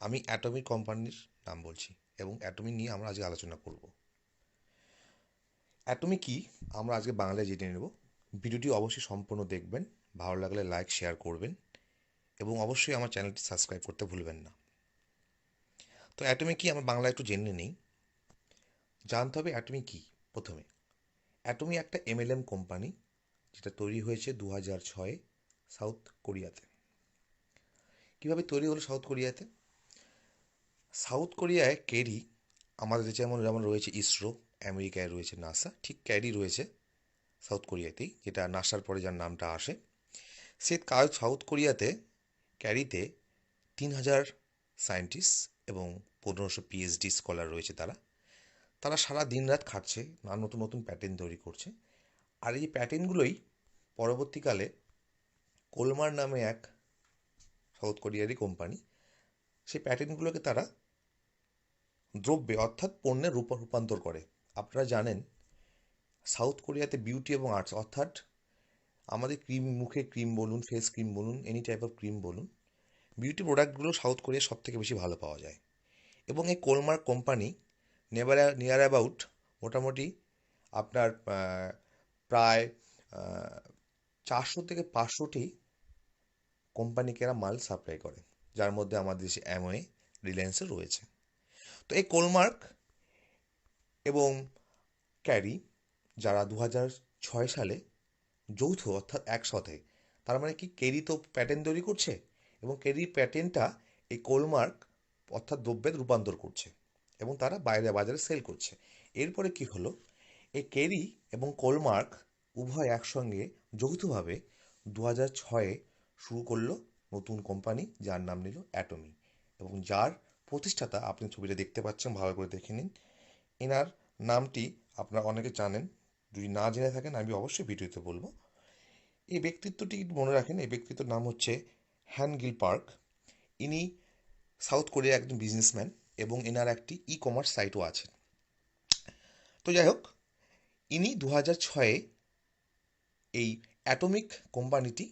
আমি অ্যাটমি কোম্পানির নাম বলছি এবং অ্যাটমি নিয়ে আমরা আজকে আলোচনা করব। অ্যাটমি কি আমরা আজকে বাংলায় জেনে নেব। ভিডিওটি অবশ্যই সম্পূর্ণ দেখবেন, ভালো লাগলে লাইক শেয়ার করবেন এবং অবশ্যই আমার চ্যানেলটি সাবস্ক্রাইব করতে ভুলবেন না। তো অ্যাটমি কি আমরা বাংলায় একটু জেনে নেই। জানতে হবে অ্যাটমি কি। প্রথমে অ্যাটমি একটা এমএলএম কোম্পানি, যেটা তৈরি হয়েছে 2006-এ সাউথ কোরিয়াতে। কীভাবে তৈরি হলো সাউথ কোরিয়াতে? সাউথ কোরিয়ায় ক্যারি, আমাদের যেমন যেমন রয়েছে ইসরো, আমেরিকায় রয়েছে নাসা, ঠিক ক্যারি রয়েছে সাউথ কোরিয়াতেই, যেটা নাসার পরে যার নামটা আসে। সে কাজ সাউথ কোরিয়াতে ক্যারিতে 3,000 সায়েন্টিস্ট এবং 1500 পিএইচডি স্কলার রয়েছে। তারা তারা সারা দিন রাত খাটছে, নতুন নতুন প্যাটার্ন তৈরি করছে। আর এই প্যাটার্নগুলোই পরবর্তীকালে কোলমার নামে এক সাউথ কোরিয়ারই কোম্পানি, সেই প্যাটার্নগুলোকে তারা দ্রব্যে অর্থাৎ পণ্যে রূপান্তর করে। আপনারা জানেন সাউথ কোরিয়াতে বিউটি এবং আর্টস অর্থাৎ আমাদের ক্রিম, মুখে ক্রিম বলুন, ফেস ক্রিম বলুন, এনি টাইপ অফ ক্রিম বলুন, বিউটি প্রোডাক্টগুলো সাউথ কোরিয়ায় সব থেকে বেশি ভালো পাওয়া যায়। এবং এই কোলমার্ক কোম্পানি নিয়ার অ্যাবাউট মোটামুটি আপনার প্রায় 400 থেকে 500টি কোম্পানিকে এরা মাল সাপ্লাই করে, যার মধ্যে আমাদের দেশে অ্যামওয়ে, রিলায়েন্সও রয়েছে। তো এই কোলমার্ক এবং ক্যারি, যারা 2006 সালে যৌথ অর্থাৎ একসাথে, তার মানে কি কেরি তো প্যাটার্ন তৈরি করছে এবং কেরির প্যাটার্নটা এই কোলমার্ক অর্থাৎ দ্রব্যে রূপান্তর করছে এবং তারা বাইরে বাজারে সেল করছে। এরপরে কি হলো, এই কেরি এবং কোলমার্ক উভয় একসঙ্গে যৌথভাবে 2006-এ শুরু করলো নতুন কোম্পানি, যার নাম নিল অ্যাটমি, এবং যার প্রতিষ্ঠাতা আপনি ছবিটা দেখতে পাচ্ছেন, ভালো করে দেখে নিন। এনার নামটি আপনারা অনেকে জানেন, যদি না জেনে থাকেন আমি অবশ্যই ভিডিওতে বলবো। এই ব্যক্তিত্বটি মনে রাখেন, এই ব্যক্তিত্বের নাম হচ্ছে হ্যান গিল পার্ক। ইনি সাউথ কোরিয়ার একজন বিজনেসম্যান এবং এনার একটি ই কমার্স সাইটও আছে। তো যাই হোক, ইনি 2006-এ এই অ্যাটমিক কোম্পানিটি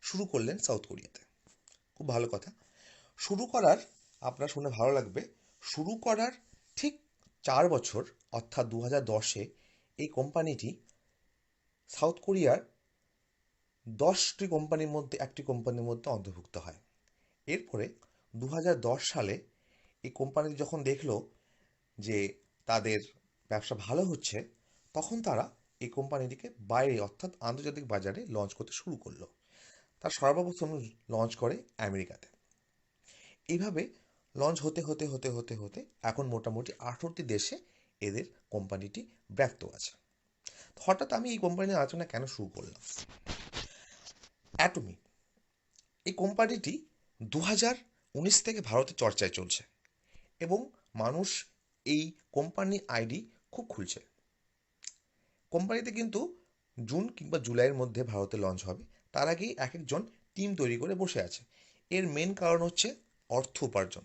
শুরু করলেন সাউথ কোরিয়াতে। খুব ভালো কথা। শুরু করার, আপনার শুনে ভালো লাগবে, শুরু করার ঠিক 4 বছর অর্থাৎ 2010-এ এই কোম্পানিটি সাউথ কোরিয়ার 10টি কোম্পানির মধ্যে একটি কোম্পানির মধ্যে অন্তর্ভুক্ত হয়। এরপরে 2010 সালে এই কোম্পানিটি যখন দেখলো যে তাদের ব্যবসা ভালো হচ্ছে, তখন তারা এই কোম্পানিটিকে বাইরে অর্থাৎ আন্তর্জাতিক বাজারে লঞ্চ করতে শুরু করলো। তার সর্বপ্রথম লঞ্চ করে আমেরিকাতে। এইভাবে লঞ্চ হতে হতে হতে হতে হতে এখন মোটামুটি 18টি দেশে এদের কোম্পানিটি ব্যপ্ত আছে। হঠাৎ আমি এই কোম্পানি নিয়ে আলোচনা কেন শুরু করলাম? অ্যাটমি, এই কোম্পানিটি 2019 থেকে ভারতে চর্চায় চলছে এবং মানুষ এই কোম্পানি আইডি খুব খুলছে। কোম্পানিতে কিন্তু জুন কিংবা জুলাইয়ের মধ্যে ভারতে লঞ্চ হবে, তার আগেই এক একজন টিম তৈরি করে বসে আছে। এর মেন কারণ হচ্ছে অর্থ উপার্জন।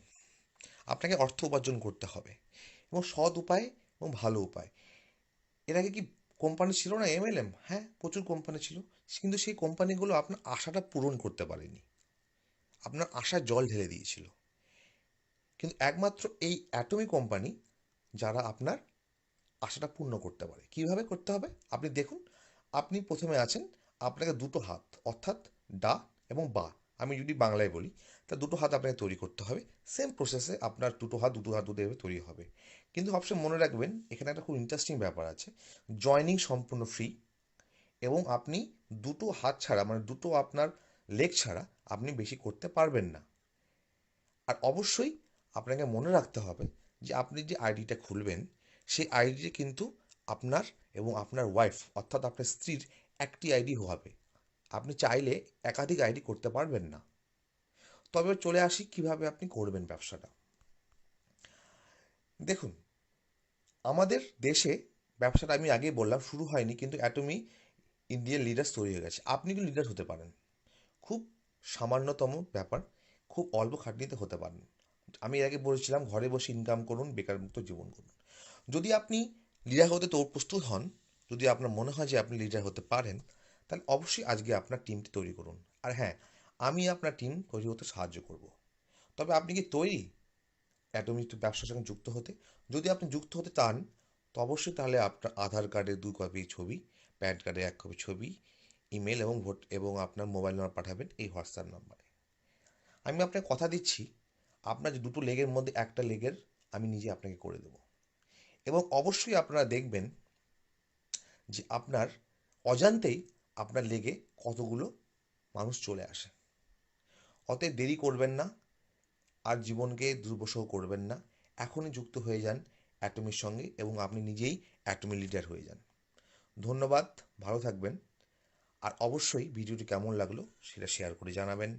আপনাকে অর্থ উপার্জন করতে হবে এবং সৎ উপায় এবং ভালো উপায়। এর আগে কি কোম্পানি ছিল না এমএলএম? হ্যাঁ, প্রচুর কোম্পানি ছিল, কিন্তু সেই কোম্পানিগুলো আপনার আশাটা পূরণ করতে পারেনি, আপনার আশায় জল ঢেলে দিয়েছিল। কিন্তু একমাত্র এই অ্যাটমি কোম্পানি যারা আপনার আশাটা পূর্ণ করতে পারে। কিভাবে করতে হবে আপনি দেখুন। আপনি প্রথমে আছেন, আপনাকে দুটো হাত অর্থাৎ ডা এবং বা, আমি যদি বাংলায় বলি, তা দুটো হাত আপনাকে তৈরি করতে হবে। সেম প্রসেসে আপনার দুটো হাত দুটো এভাবে তৈরি হবে। কিন্তু সবসময় মনে রাখবেন, এখানে একটা খুব ইন্টারেস্টিং ব্যাপার আছে। জয়নিং সম্পূর্ণ ফ্রি এবং আপনি দুটো হাত ছাড়া, মানে দুটো আপনার লেগ ছাড়া আপনি বেশি করতে পারবেন না। আর অবশ্যই আপনাকে মনে রাখতে হবে যে আপনি যে আইডিটা খুলবেন, সেই আইডিটা কিন্তু আপনার এবং আপনার ওয়াইফ অর্থাৎ আপনার স্ত্রীর একটি আইডি হবে। আপনি চাইলে একাধিক আইডি করতে পারবেন না। তবে চলে আসি কিভাবে আপনি করবেন ব্যবসাটা। দেখুন, আমাদের দেশে ব্যবসাটা আমি আগেই বললাম শুরু হয়নি, কিন্তু অ্যাটমি ইন্ডিয়ার লিডার্স তৈরি হয়ে গেছে। আপনি কিন্তু লিডার হতে পারেন, খুব সামান্যতম ব্যাপার, খুব অল্প খাটনিতে হতে পারেন। আমি এর আগে বলেছিলাম ঘরে বসে ইনকাম করুন, বেকারমুক্ত জীবন করুন। যদি আপনি লিডার হতে প্রস্তুত হন, যদি আপনার মনে হয় যে আপনি লিডার হতে পারেন, তাহলে অবশ্যই আজকে আপনার টিমটি তৈরি করুন। আর হ্যাঁ, আমি আপনার টিম তৈরি হতে সাহায্য করব। তবে আপনি কি তৈরি অ্যাটমিক ব্যবসার সঙ্গে যুক্ত হতে? যদি আপনি যুক্ত হতে চান, তো অবশ্যই তাহলে আপনার আধার কার্ডের 2 কপি ছবি, প্যান কার্ডের 1 কপি ছবি, ইমেল এবং ভোট এবং আপনার মোবাইল নাম্বার পাঠাবেন এই হোয়াটসঅ্যাপ নাম্বারে। আমি আপনাকে কথা দিচ্ছি, আপনার যে দুটো লেগের মধ্যে একটা লেগের আমি নিজে আপনাকে করে দেবো। এবং অবশ্যই আপনারা দেখবেন যে আপনার অজান্তেই আপনার লেগে কতগুলো মানুষ চলে আসে। অতএব দেরি করবেন না, আর জীবনকে দুর্বিষহ করবেন না। এখনই যুক্ত হয়ে যান অ্যাটমির সঙ্গে এবং আপনি নিজেই অ্যাটমি লিডার হয়ে যান। ধন্যবাদ, ভালো থাকবেন। আর অবশ্যই ভিডিওটি কেমন লাগলো সেটা শেয়ার করে জানাবেন।